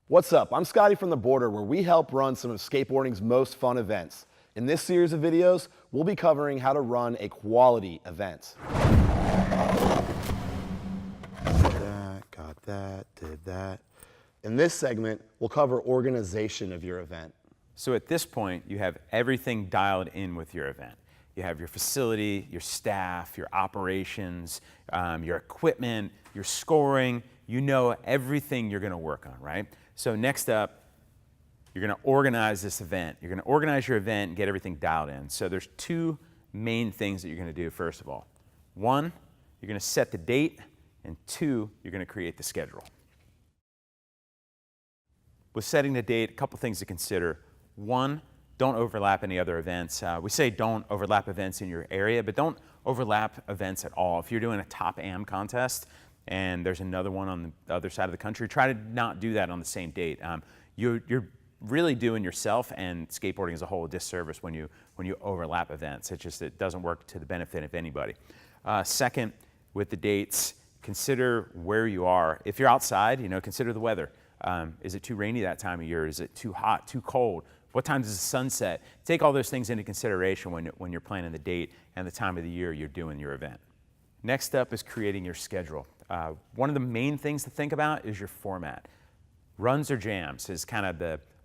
What's up? I'm Scotty from the Boardr, where we help run some of skateboarding's most fun events. In this series of videos, we'll be covering how to run a quality event. Got that, did that. In this segment, we'll cover organization of your event. So at this point, you have everything dialed in with your event. You have your facility, your staff, your operations, your equipment, your scoring. You know everything you're gonna work on, right? So next up, you're gonna organize this event. You're gonna organize your event and get everything dialed in. So there's two main things that you're gonna do, first of all. One, you're gonna set the date, and two, you're gonna create the schedule. With setting the date, a couple things to consider. One, don't overlap any other events. We say don't overlap events in your area, but don't overlap events at all. If you're doing a top AM contest and there's another one on the other side of the country, try to not do that on the same date. You're really doing yourself and skateboarding as a whole a disservice when you overlap events. It doesn't work to the benefit of anybody. Second, with the dates, consider where you are. If you're outside, consider the weather. Is it too rainy that time of year? Is it too hot, too cold? What time does the sun set? Take all those things into consideration when you're planning the date and the time of the year you're doing your event. Next up is creating your schedule. One of the main things to think about is your format. Runs or jams is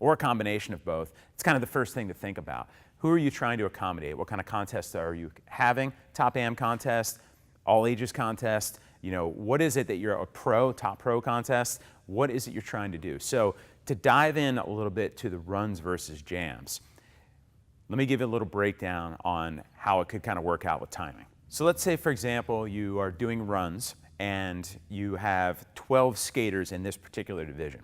or a combination of both. It's kind of the first thing to think about. Who are you trying to accommodate? What kind of contests are you having? Top AM contest, all ages contest. What is it that you're a top pro contest? What is it you're trying to do? So to dive in a little bit to the runs versus jams, let me give you a little breakdown on how it could kind of work out with timing. So let's say, for example, you are doing runs and you have 12 skaters in this particular division.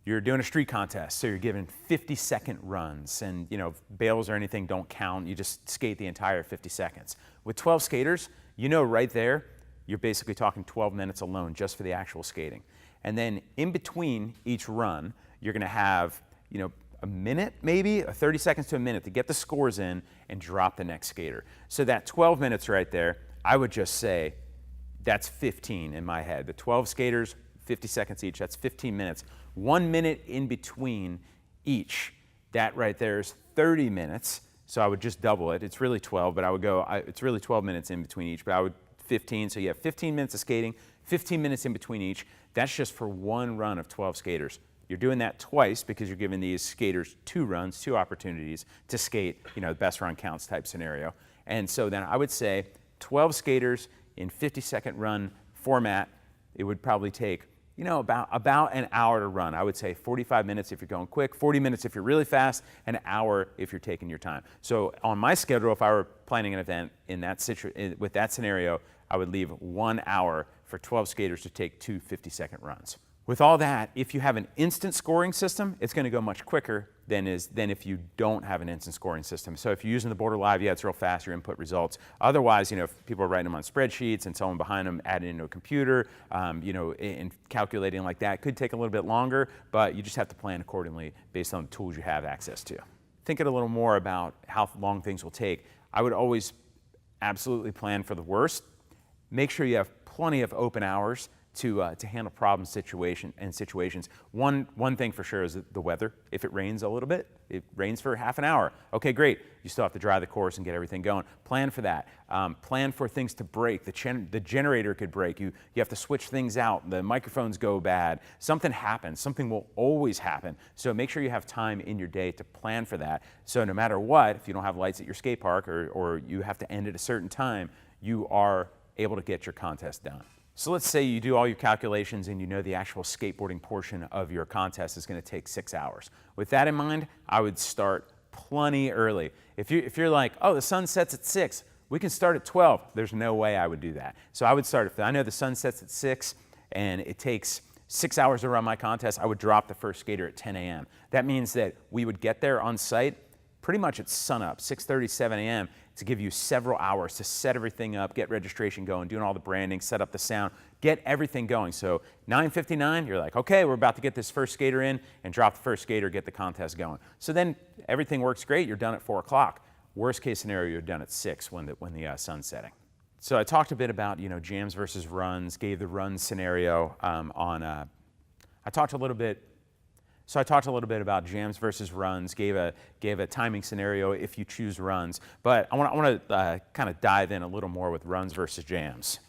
You're doing a street contest, so you're given 50-second runs, and bails or anything don't count. You just skate the entire 50 seconds. With 12 skaters, right there, you're basically talking 12 minutes alone just for the actual skating. And then in between each run, you're gonna have, a minute maybe, 30 seconds to a minute to get the scores in and drop the next skater. So that 12 minutes right there, I would just say that's 15 in my head. The 12 skaters, 50 seconds each, that's 15 minutes. 1 minute in between each. That right there is 30 minutes. So I would just double it. It's really 12, but I would go, it's really 12 minutes in between each, but I would 15, so you have 15 minutes of skating, 15 minutes in between each. That's just for one run of 12 skaters. You're doing that twice because you're giving these skaters two runs, two opportunities to skate, the best run counts type scenario. And so then I would say 12 skaters in 50-second run format. It would probably take, about an hour to run. I would say 45 minutes if you're going quick, 40 minutes if you're really fast, an hour if you're taking your time. So on my schedule, if I were planning an event with that scenario, I would leave 1 hour for 12 skaters to take two 50-second runs. With all that, if you have an instant scoring system, it's going to go much quicker than if you don't have an instant scoring system. So if you're using the Boardr Live, it's real fast, your input results. Otherwise, if people are writing them on spreadsheets and someone behind them adding into a computer, and calculating like that could take a little bit longer, but you just have to plan accordingly based on the tools you have access to. Thinking a little more about how long things will take, I would always absolutely plan for the worst. Make sure you have plenty of open hours to handle problem situations. One thing for sure is the weather. If it rains a little bit, it rains for half an hour. Okay, great. You still have to dry the course and get everything going. Plan for that. Plan for things to break. The generator could break. You have to switch things out. The microphones go bad. Something happens. Something will always happen. So make sure you have time in your day to plan for that. So no matter what, if you don't have lights at your skate park or you have to end at a certain time, you are able to get your contest done. So let's say you do all your calculations and the actual skateboarding portion of your contest is going to take 6 hours. With that in mind, I would start plenty early. If you're like, oh, the sun sets at 6, we can start at 12. There's no way I would do that. So I would start, if I know the sun sets at 6 and it takes 6 hours to run my contest, I would drop the first skater at 10 a.m. That means that we would get there on site pretty much at sunup, 6:30, 7 a.m. to give you several hours to set everything up, get registration going, doing all the branding, set up the sound, get everything going. So 9:59, you're like, okay, we're about to get this first skater in and drop the first skater, get the contest going. So then everything works great, you're done at 4 o'clock. Worst case scenario, you're done at 6 when the sun's setting. So I talked a bit about jams versus runs, gave the run scenario I talked a little bit So I talked a little bit about jams versus runs, gave a timing scenario if you choose runs, but I want to kind of dive in a little more with runs versus jams.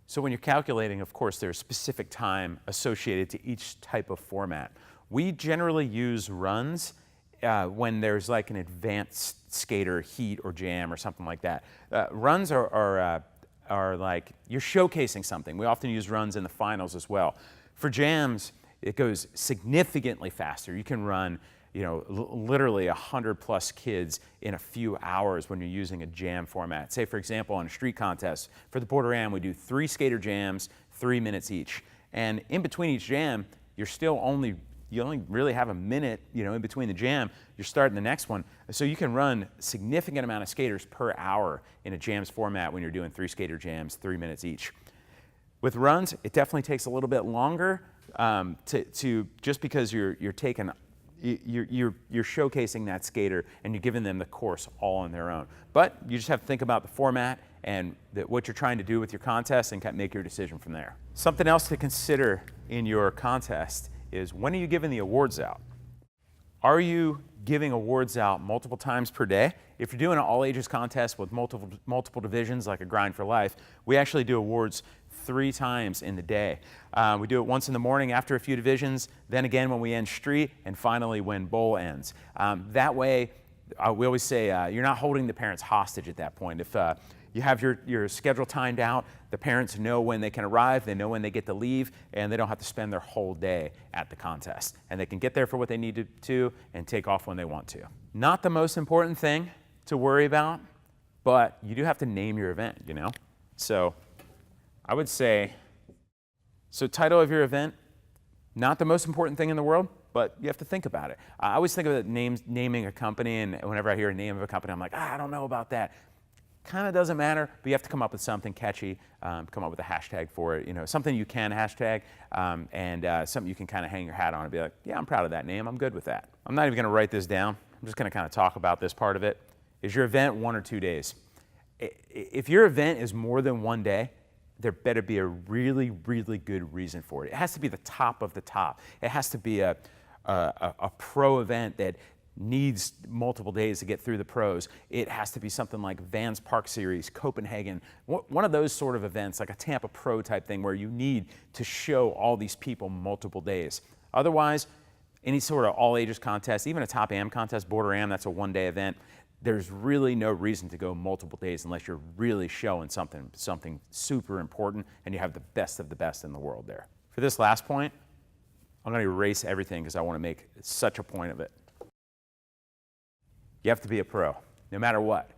So when you're calculating, of course, there's specific time associated to each type of format. We generally use runs when there's like an advanced skater heat or jam or something like that. Runs are like you're showcasing something. We often use runs in the finals as well. For jams, it goes significantly faster. You can run, you know, literally 100+ kids in a few hours when you're using a jam format. Say, for example, on a street contest, for the Boardr, we do 3 skater jams, 3 minutes each. And in between each jam, you only really have a minute, you know, in between the jam. You're starting the next one. So you can run a significant amount of skaters per hour in a jams format when you're doing 3 skater jams, 3 minutes each. With runs, it definitely takes a little bit longer just because you're showcasing that skater and you're giving them the course all on their own. But you just have to think about the format and what you're trying to do with your contest and make your decision from there. Something else to consider in your contest is, when are you giving the awards out? Are you giving awards out multiple times per day? If you're doing an all ages contest with multiple divisions like a Grind for Life, we actually do awards 3 times in the day. We do it once in the morning after a few divisions, then again when we end street, and finally when bowl ends. That way, we always say you're not holding the parents hostage at that point. If you have your schedule timed out, the parents know when they can arrive, they know when they get to leave, and they don't have to spend their whole day at the contest. And they can get there for what they need to and take off when they want to. Not the most important thing to worry about, but you do have to name your event, you know? So I would say, title of your event, not the most important thing in the world, but you have to think about it. I always think of it naming a company, and whenever I hear a name of a company, I'm like, I don't know about that. Kind of doesn't matter, but you have to come up with something catchy, come up with a hashtag for it, you know, something you can hashtag, and something you can kind of hang your hat on and be like, yeah, I'm proud of that name, I'm good with that. I'm not even going to write this down. I'm just going to kind of talk about this part of it. Is your event 1 or 2 days? If your event is more than 1 day, there better be a really, really good reason for it. It has to be the top of the top. It has to be a pro event that needs multiple days to get through the pros. It has to be something like Vans Park Series, Copenhagen, one of those sort of events, like a Tampa Pro type thing, where you need to show all these people multiple days. Otherwise, any sort of all ages contest, even a top AM contest, Boardr, that's a 1-day event, there's really no reason to go multiple days unless you're really showing something super important and you have the best of the best in the world there. For this last point, I'm going to erase everything because I want to make such a point of it. You have to be a pro, no matter what.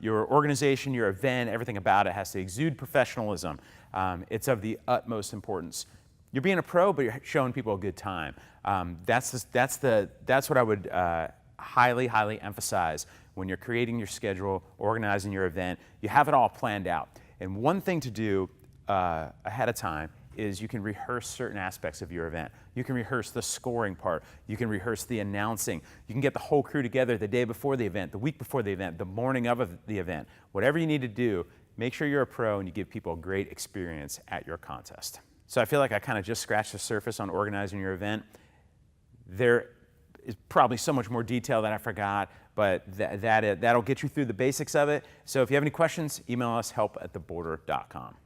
Your organization, your event, everything about it has to exude professionalism. It's of the utmost importance. You're being a pro, but you're showing people a good time. That's what I would highly, highly emphasize when you're creating your schedule, organizing your event. You have it all planned out. And one thing to do ahead of time is you can rehearse certain aspects of your event. You can rehearse the scoring part. You can rehearse the announcing. You can get the whole crew together the day before the event, the week before the event, the morning of the event. Whatever you need to do, make sure you're a pro and you give people a great experience at your contest. So I feel like I kind of just scratched the surface on organizing your event. There is probably so much more detail that I forgot, but that'll get you through the basics of it. So if you have any questions, email us, help@theboardr.com.